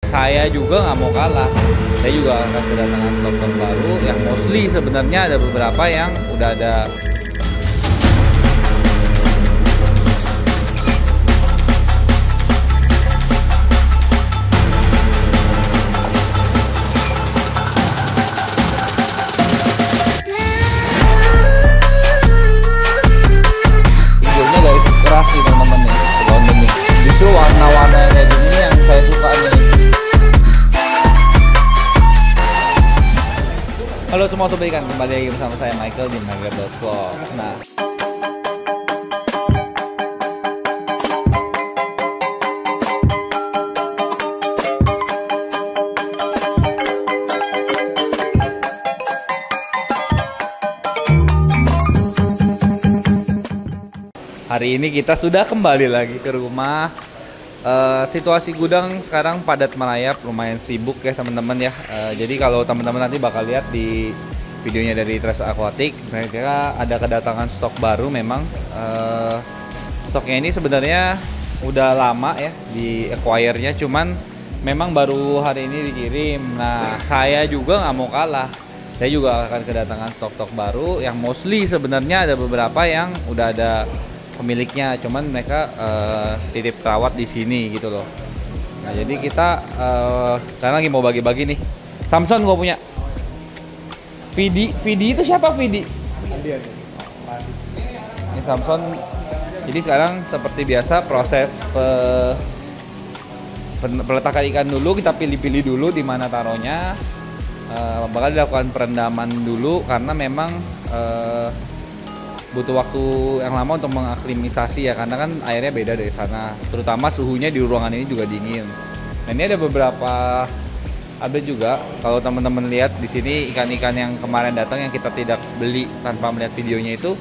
saya juga nggak mau kalah. Saya juga akan kedatangan stok baru yang mostly sebenarnya ada beberapa yang udah ada. Hijaunya guys keras sih teman-teman nih, sebelum ini. Justru warna-warna kayak gini yang saya suka nih. Halo semua sobat ikan, kembali lagi bersama saya Michael di Vlog. Nah, hari ini kita sudah kembali lagi ke rumah. Situasi gudang sekarang padat merayap, lumayan sibuk ya teman-teman ya. Jadi kalau teman-teman nanti bakal lihat di videonya dari Trace Aquatic, mereka ada kedatangan stok baru memang. Stoknya ini sebenarnya udah lama ya di acquire-nya, cuman memang baru hari ini dikirim. Nah, saya juga nggak mau kalah. Saya juga akan kedatangan stok-stok baru yang mostly sebenarnya ada beberapa yang udah ada pemiliknya, cuman mereka titip rawat di sini gitu loh. Nah, jadi kita sekarang lagi mau bagi-bagi nih. Samson gue punya. Vidi itu siapa Vidi? Ini Samson. Jadi sekarang seperti biasa proses peletakan ikan dulu, kita pilih-pilih dulu di mana taruhnya. Bakal dilakukan perendaman dulu karena memang butuh waktu yang lama untuk mengaklimisasi ya, karena kan airnya beda dari sana, terutama suhunya di ruangan ini juga dingin. Nah, ini ada beberapa update juga. Kalau teman-teman lihat di sini ikan-ikan yang kemarin datang yang kita tidak beli tanpa melihat videonya itu,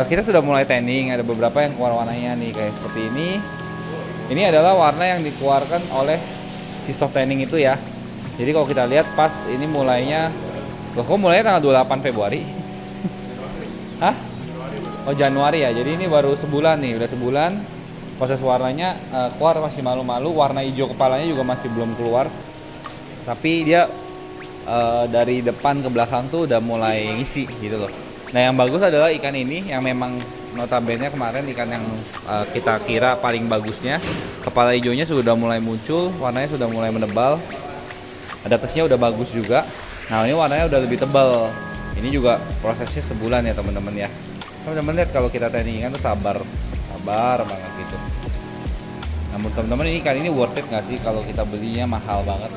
kita sudah mulai tanning. Ada beberapa yang keluar warnanya nih kayak seperti ini. Ini adalah warna yang dikeluarkan oleh si soft tanning itu ya. Jadi kalau kita lihat pas ini mulainya, kok mulainya tanggal 28 Februari? Hah? Oh, Januari ya, jadi ini baru sebulan nih, udah sebulan proses warnanya keluar, masih malu-malu, warna hijau kepalanya juga masih belum keluar, tapi dia dari depan ke belakang tuh udah mulai ngisi gitu loh. Nah, yang bagus adalah ikan ini yang memang notabene kemarin ikan yang kita kira paling bagusnya, kepala hijaunya sudah mulai muncul, warnanya sudah mulai menebal, adaptasinya udah bagus juga. Nah, ini warnanya udah lebih tebal. Ini juga prosesnya sebulan ya teman-teman ya. Teman-teman lihat kalau kita tanning ikan tuh sabar banget gitu. Namun teman-teman, ini ikan ini worth it nggak sih kalau kita belinya mahal banget?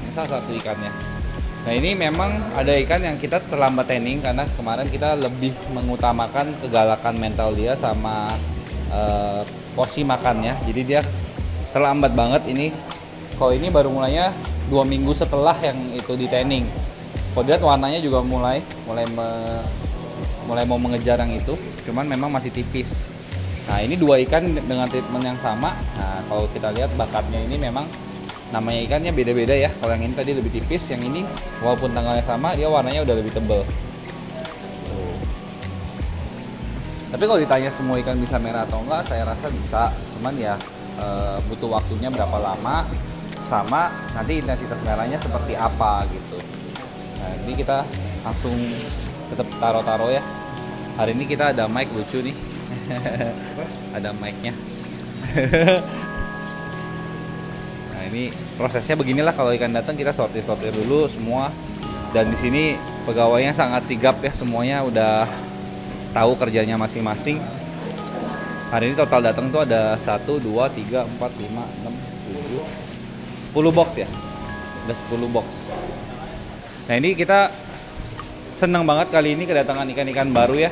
Ini salah satu ikannya. Nah, ini memang ada ikan yang kita terlambat tanning karena kemarin kita lebih mengutamakan kegalakan mental dia sama porsi makannya. Jadi dia terlambat banget ini. Kalau ini baru mulainya 2 minggu setelah yang itu di tanning. Kalau lihat warnanya juga mulai mau mengejar yang itu, cuman memang masih tipis. Nah, ini dua ikan dengan treatment yang sama. Nah, kalau kita lihat bakatnya ini memang namanya ikannya beda-beda ya. Kalau yang ini tadi lebih tipis, yang ini walaupun tanggalnya sama, dia warnanya udah lebih tebal. Tapi kalau ditanya semua ikan bisa merah atau enggak, saya rasa bisa. Cuman ya butuh waktunya berapa lama, sama nanti intensitas merahnya seperti apa gitu. Nah, ini kita langsung tetap taro-taro ya. Hari ini kita ada mic lucu nih. Ada mic-nya. Nah, ini prosesnya beginilah kalau ikan datang, kita sortir dulu semua. Dan di sini pegawainya sangat sigap ya, semuanya udah tahu kerjanya masing-masing. Hari ini total datang tuh ada 1 2 3 4 5 6 7 10 box ya. Ada 10 box. Nah, ini kita senang banget kali ini kedatangan ikan-ikan baru ya.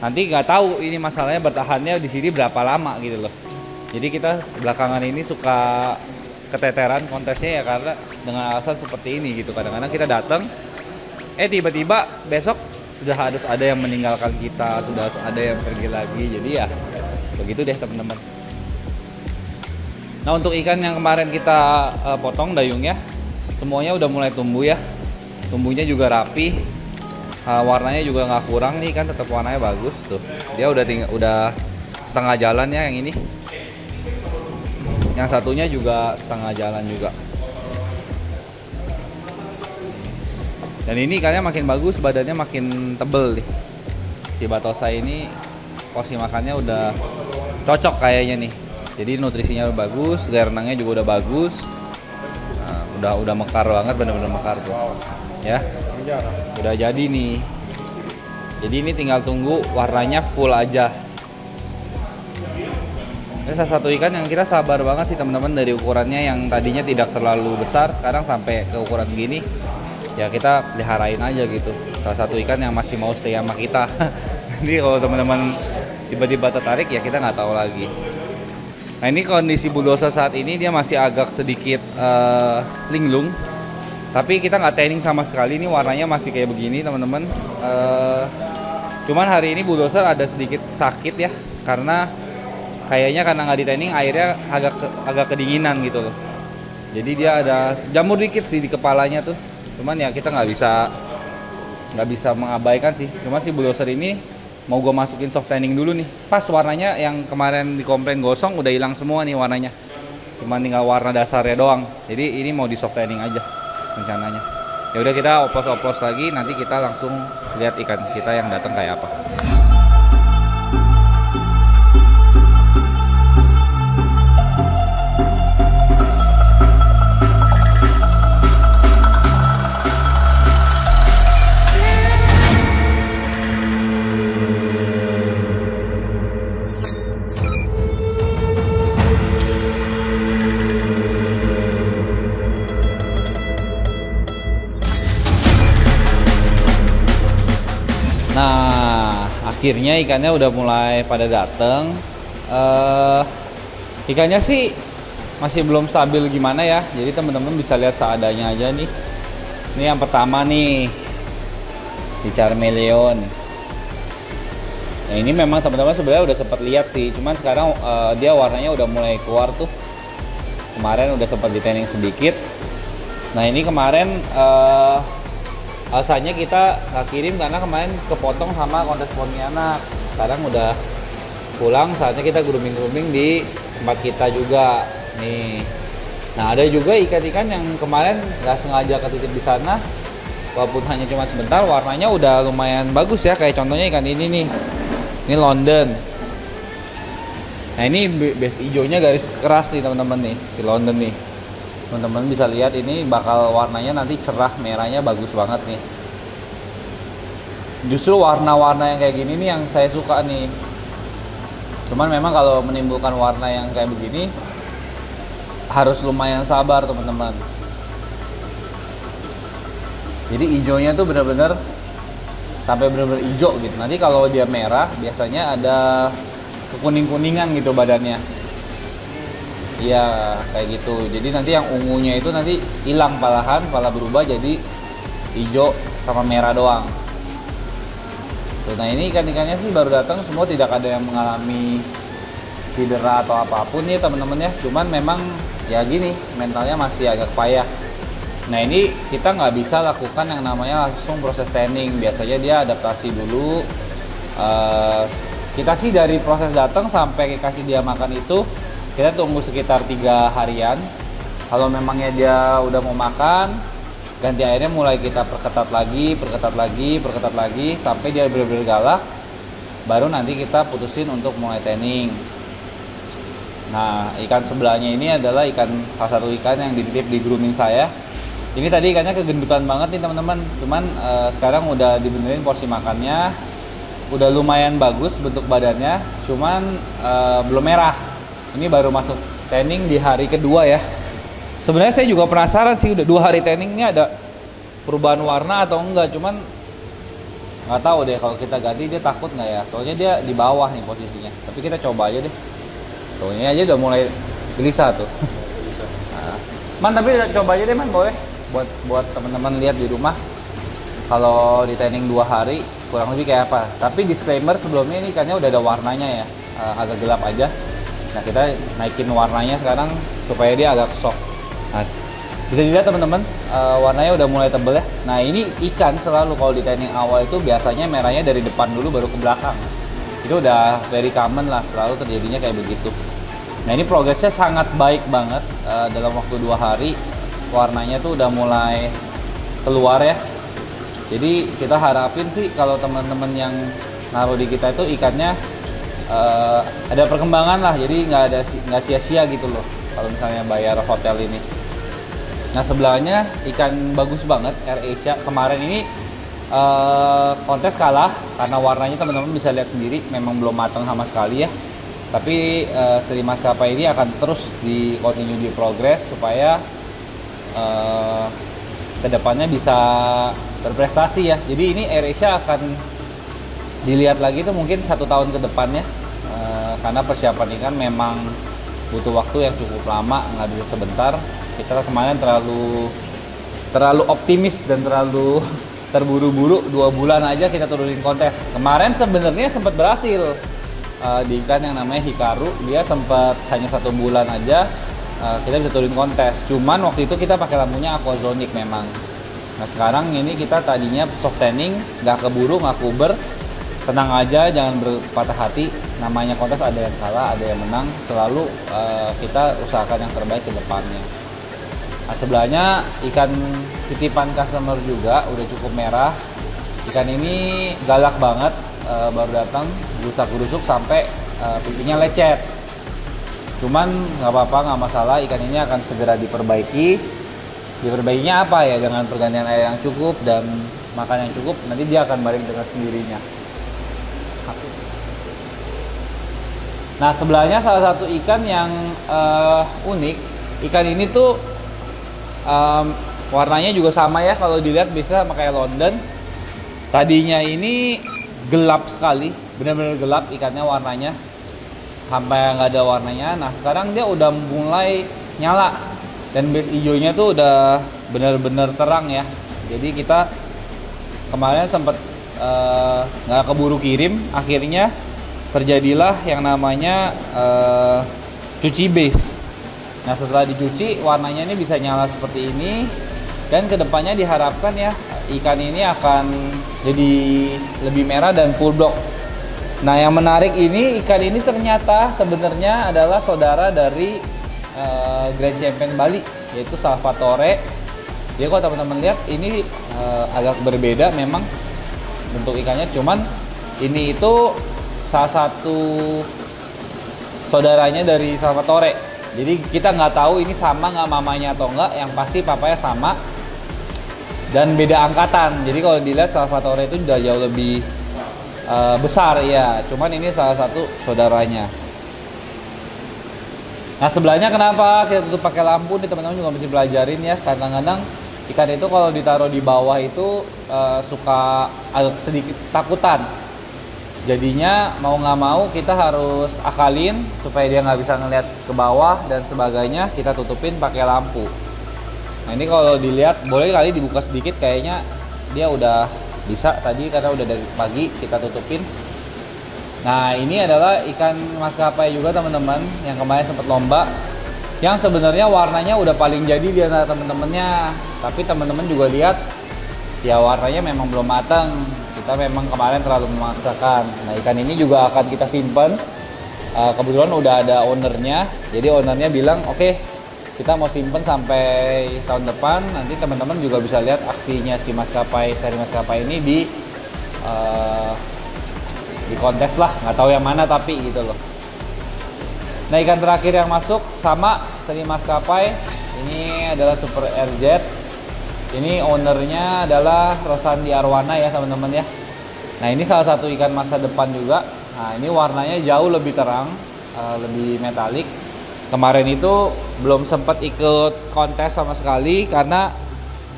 Nanti nggak tahu ini masalahnya bertahannya di sini berapa lama gitu loh. Jadi kita belakangan ini suka keteteran kontesnya ya karena dengan alasan seperti ini gitu. Kadang-kadang kita datang, tiba-tiba besok sudah harus ada yang meninggalkan kita, sudah ada yang pergi lagi. Jadi ya begitu deh teman-teman. Nah, untuk ikan yang kemarin kita potong dayungnya, semuanya udah mulai tumbuh ya. Tumbuhnya juga rapi, warnanya juga nggak kurang nih kan, tetap warnanya bagus tuh. Dia udah setengah jalan ya yang ini. yang satunya juga setengah jalan juga. Dan ini ikannya makin bagus, badannya makin tebel nih. Si Batosa ini porsi makannya udah cocok kayaknya nih. Jadi nutrisinya udah bagus, gaya renangnya juga udah bagus. Nah, udah mekar banget, bener-bener mekar tuh. Ya. Udah jadi nih. Jadi ini tinggal tunggu warnanya full aja. Ini salah satu ikan yang kita sabar banget sih teman-teman, dari ukurannya yang tadinya tidak terlalu besar sekarang sampai ke ukuran segini. Ya kita peliharain aja gitu. Salah satu ikan yang masih mau stay sama kita. Jadi kalau teman-teman tiba-tiba tertarik ya kita nggak tahu lagi. Nah ini kondisi bulldozer saat ini dia masih agak sedikit linglung. Tapi kita nggak tanning sama sekali, ini warnanya masih kayak begini teman-teman. Cuman hari ini bulldozer ada sedikit sakit ya, karena kayaknya karena nggak di tanning airnya agak kedinginan gitu loh. Jadi dia ada jamur dikit sih di kepalanya tuh. Cuman ya kita nggak bisa mengabaikan sih. Cuman si bulldozer ini mau gue masukin soft tanning dulu nih. Pas warnanya yang kemarin dikomplain gosong udah hilang semua nih warnanya. Cuman tinggal warna dasarnya doang. Jadi ini mau di soft tanning aja rencananya. Ya udah kita oplos-oplos lagi, nanti kita langsung lihat ikan kita yang datang kayak apa. Nah, akhirnya ikannya udah mulai pada dateng. Ikannya sih masih belum stabil gimana ya. Jadi teman-teman bisa lihat seadanya aja nih. Ini yang pertama nih, di Charmeleon. Nah ini memang teman-teman sebenarnya udah sempat lihat sih. Cuman sekarang dia warnanya udah mulai keluar tuh. Kemarin udah sempat di tanning sedikit. Nah ini kemarin alasannya kita nggak kirim karena kemarin kepotong sama kontes Pontianak. Sekarang udah pulang, saatnya kita grooming di tempat kita juga nih. Nah ada juga ikan-ikan yang kemarin nggak sengaja ketitip di sana, walaupun hanya cuma sebentar, warnanya udah lumayan bagus ya. Kayak contohnya ikan ini nih, ini London. Nah ini base hijaunya garis keras nih teman-teman nih, si London nih. Teman-teman bisa lihat ini bakal warnanya nanti cerah, merahnya bagus banget nih. Justru warna-warna yang kayak gini nih yang saya suka nih. Cuman memang kalau menimbulkan warna yang kayak begini harus lumayan sabar teman-teman. Jadi hijaunya tuh bener-bener sampai bener-bener hijau gitu. Nanti kalau dia merah biasanya ada kekuning-kuningan gitu badannya. Iya kayak gitu. Jadi nanti yang ungunya itu nanti hilang palahan, malah berubah jadi hijau sama merah doang. Tuh, nah ini ikan-ikannya sih baru datang, semua tidak ada yang mengalami cedera atau apapun ya teman-teman ya. Cuman memang ya gini, mentalnya masih agak payah. Nah ini kita nggak bisa lakukan yang namanya langsung proses tanning. Biasanya dia adaptasi dulu. Kita sih dari proses datang sampai kasih dia makan itu kita tunggu sekitar 3 harian. Kalau memangnya dia udah mau makan, ganti airnya mulai kita perketat lagi sampai dia benar-benar galak. Baru nanti kita putusin untuk mulai tanning. Nah, ikan sebelahnya ini adalah salah satu ikan yang dititip di grooming saya. Ini tadi ikannya kegendutan banget nih teman-teman. Cuman sekarang udah dibenerin porsi makannya, udah lumayan bagus bentuk badannya. Cuman belum merah. Ini baru masuk tanning di hari kedua ya. Sebenarnya saya juga penasaran sih, udah 2 hari tanningnya ada perubahan warna atau enggak. Cuman nggak tahu deh kalau kita ganti dia takut nggak ya. Soalnya dia di bawah nih posisinya. Tapi kita coba aja deh. Tuh ini aja udah mulai gelisah tuh. Nah, man tapi coba aja deh man, boleh. Buat teman-teman lihat di rumah. Kalau di tanning 2 hari kurang lebih kayak apa. Tapi disclaimer sebelumnya ini ikannya udah ada warnanya ya. Agak gelap aja. Nah kita naikin warnanya sekarang supaya dia agak soft. Nah, bisa dilihat teman-teman warnanya udah mulai tebel ya. Nah ini ikan selalu kalau di tanning awal itu biasanya merahnya dari depan dulu baru ke belakang. Itu udah very common lah, selalu terjadinya kayak begitu. Nah ini progresnya sangat baik banget, dalam waktu 2 hari warnanya tuh udah mulai keluar ya. Jadi kita harapin sih kalau teman-teman yang naruh di kita itu ikannya ada perkembangan lah, jadi nggak sia-sia gitu loh kalau misalnya bayar hotel ini. Nah sebelahnya ikan bagus banget AirAsia kemarin ini kontes kalah karena warnanya teman-teman bisa lihat sendiri memang belum matang sama sekali ya. Tapi seri maskapai ini akan terus continue di progress supaya kedepannya bisa berprestasi ya. Jadi ini AirAsia akan dilihat lagi tuh mungkin 1 tahun ke depannya, karena persiapan ikan memang butuh waktu yang cukup lama, nggak bisa sebentar. Kita kemarin terlalu optimis dan terlalu terburu-buru, 2 bulan aja kita turunin kontes. Kemarin sebenarnya sempat berhasil di ikan yang namanya Hikaru, dia sempat hanya 1 bulan aja kita bisa turunin kontes. Cuman waktu itu kita pakai lampunya aquazonic memang. Nah sekarang ini kita tadinya soft tanning, nggak keburu, nggak kuber, tenang aja, jangan berpatah hati. Namanya kontes ada yang kalah, ada yang menang. Selalu kita usahakan yang terbaik ke depannya. Nah sebelahnya ikan titipan customer juga udah cukup merah. Ikan ini galak banget, baru datang gerusak-gerusuk sampai pipinya lecet. Cuman nggak apa-apa, nggak masalah, ikan ini akan segera diperbaiki. Diperbaikinya apa ya? Dengan pergantian air yang cukup dan makan yang cukup, nanti dia akan balik dengan sendirinya. Nah sebelahnya salah satu ikan yang unik. Ikan ini tuh warnanya juga sama ya, kalau dilihat bisa sama kayak London. Tadinya ini gelap sekali, benar-benar gelap ikannya warnanya, sampai nggak ada warnanya. Nah sekarang dia udah mulai nyala dan base hijaunya tuh udah benar-benar terang ya. Jadi kita kemarin sempat nggak keburu kirim, akhirnya terjadilah yang namanya cuci base. Nah setelah dicuci warnanya ini bisa nyala seperti ini, dan kedepannya diharapkan ya ikan ini akan jadi lebih merah dan full block. Nah yang menarik ini, ikan ini ternyata sebenarnya adalah saudara dari Grand Champion Bali, yaitu Salvatore. Jadi kalau teman-teman lihat ini agak berbeda memang bentuk ikannya, cuman ini itu salah satu saudaranya dari Salvatore. Jadi kita nggak tahu ini sama nggak mamanya atau enggak, yang pasti papanya sama dan beda angkatan. Jadi kalau dilihat Salvatore itu udah jauh lebih besar ya, cuman ini salah satu saudaranya. Nah sebelahnya kenapa kita tutup pakai lampu nih, teman-teman juga mesti pelajarin ya. Kadang-kadang ikan itu kalau ditaruh di bawah itu suka agak sedikit takutan. Jadinya mau nggak mau kita harus akalin supaya dia nggak bisa ngeliat ke bawah dan sebagainya, kita tutupin pakai lampu. Nah ini kalau dilihat boleh kali dibuka sedikit, kayaknya dia udah bisa tadi karena udah dari pagi kita tutupin. Nah ini adalah ikan maskapai juga teman-teman yang kemarin sempat lomba, yang sebenarnya warnanya udah paling jadi di antara teman-temannya, tapi teman-teman juga lihat ya warnanya memang belum matang. Kita memang kemarin terlalu memaksakan. Nah ikan ini juga akan kita simpan. Kebetulan udah ada ownernya, jadi ownernya bilang oke, kita mau simpen sampai tahun depan. Nanti teman-teman juga bisa lihat aksinya si maskapai, seri maskapai ini di kontes lah, nggak tahu yang mana tapi gitu loh. Nah ikan terakhir yang masuk sama seri maskapai ini adalah Super RZ. Ini ownernya adalah Rosandi Arwana ya teman-teman ya. Nah ini salah satu ikan masa depan juga. Nah ini warnanya jauh lebih terang, lebih metalik. Kemarin itu belum sempat ikut kontes sama sekali karena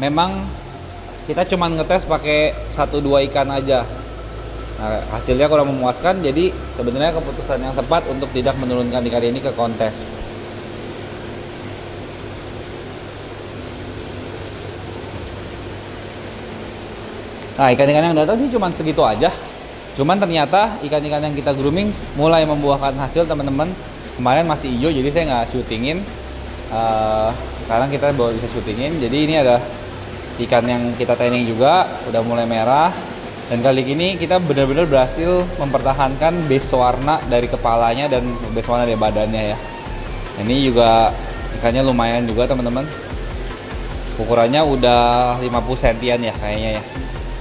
memang kita cuma ngetes pakai 1-2 ikan aja. Nah, hasilnya kurang memuaskan, jadi sebenarnya keputusan yang tepat untuk tidak menurunkan ikan ini ke kontes. Nah ikan-ikan yang datang sih cuma segitu aja. Cuman ternyata ikan-ikan yang kita grooming mulai membuahkan hasil teman-teman. Kemarin masih hijau jadi saya nggak syutingin. Sekarang kita baru bisa syutingin. Jadi ini ada ikan yang kita training juga udah mulai merah. Dan kali ini kita benar-benar berhasil mempertahankan base warna dari kepalanya dan base warna dari badannya ya. Ini juga ikannya lumayan juga teman-teman. Ukurannya udah 50 sentian ya kayaknya ya.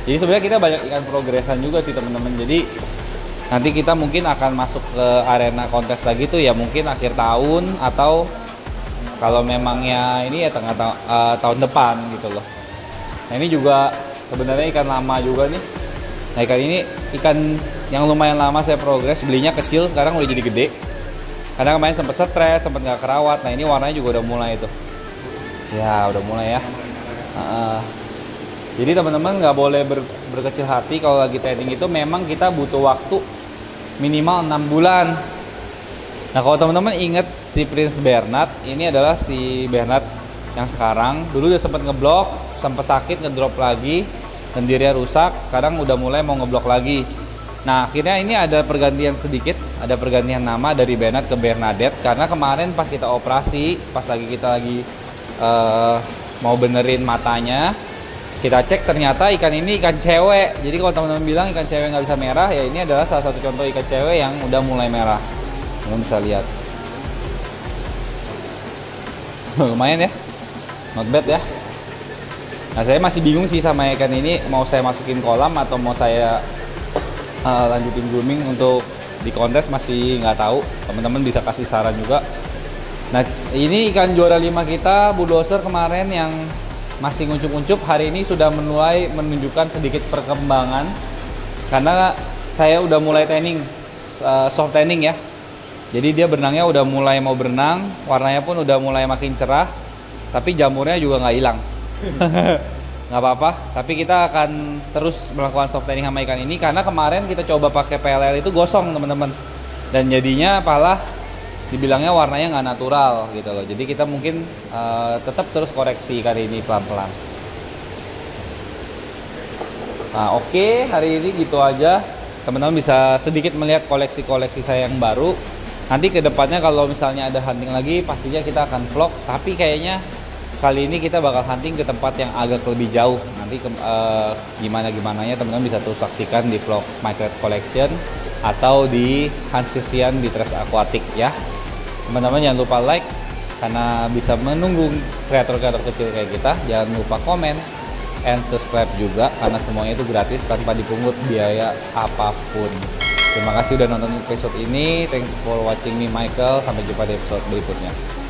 Jadi sebenarnya kita banyak ikan progresan juga sih teman-teman. Jadi nanti kita mungkin akan masuk ke arena kontes lagi tuh ya mungkin akhir tahun atau kalau memangnya ini ya tahun depan gitu loh. Nah ini juga sebenarnya ikan lama juga nih. Nah ikan ini ikan yang lumayan lama saya progres, belinya kecil sekarang udah jadi gede. Karena kemarin sempat stres, sempat nggak kerawat. Nah ini warnanya juga udah mulai tuh. Ya udah mulai ya. Jadi teman-teman nggak boleh berkecil hati kalau lagi training itu memang kita butuh waktu minimal 6 bulan. Nah kalau teman-teman inget si Prince Bernard, ini adalah si Bernard yang sekarang. Dulu udah sempat ngeblok, sempat sakit ngedrop lagi, lendirnya rusak. Sekarang udah mulai mau ngeblok lagi. Nah akhirnya ini ada pergantian sedikit, ada pergantian nama dari Bernard ke Bernadette. Karena kemarin pas kita operasi, pas kita lagi mau benerin matanya, kita cek ternyata ikan ini ikan cewek. Jadi kalau teman-teman bilang ikan cewek nggak bisa merah, ya ini adalah salah satu contoh ikan cewek yang udah mulai merah. Teman bisa lihat. Lumayan ya, not bad ya. Nah saya masih bingung sih sama ikan ini, mau saya masukin kolam atau mau saya lanjutin grooming untuk di kontes, masih nggak tahu. Teman-teman bisa kasih saran juga. Nah ini ikan juara 5 kita bulldozer kemarin yang masih nguncup-nguncup, hari ini sudah mulai menunjukkan sedikit perkembangan karena saya udah mulai tanning, soft tanning ya. Jadi dia berenangnya udah mulai mau berenang, warnanya pun udah mulai makin cerah, tapi jamurnya juga nggak hilang. Nggak apa-apa, tapi kita akan terus melakukan soft tanning sama ikan ini karena kemarin kita coba pakai PLL itu gosong teman-teman, dan jadinya malah dibilangnya warnanya nggak natural gitu loh. Jadi kita mungkin tetap terus koreksi ikan ini pelan-pelan. Nah oke, hari ini gitu aja. Teman-teman bisa sedikit melihat koleksi-koleksi saya yang baru. Nanti kedepannya kalau misalnya ada hunting lagi, pastinya kita akan vlog. Tapi kayaknya kali ini kita bakal hunting ke tempat yang agak lebih jauh. Nanti gimana-gimananya teman-teman bisa terus saksikan di vlog Michael Collection atau di Hans Christian di Trash Aquatic ya. Teman-teman jangan lupa like karena bisa menunggu kreator-kreator kecil kayak kita. Jangan lupa komen and subscribe juga karena semuanya itu gratis tanpa dipungut biaya apapun. Terima kasih udah nonton episode ini. Thanks for watching me Michael. Sampai jumpa di episode berikutnya.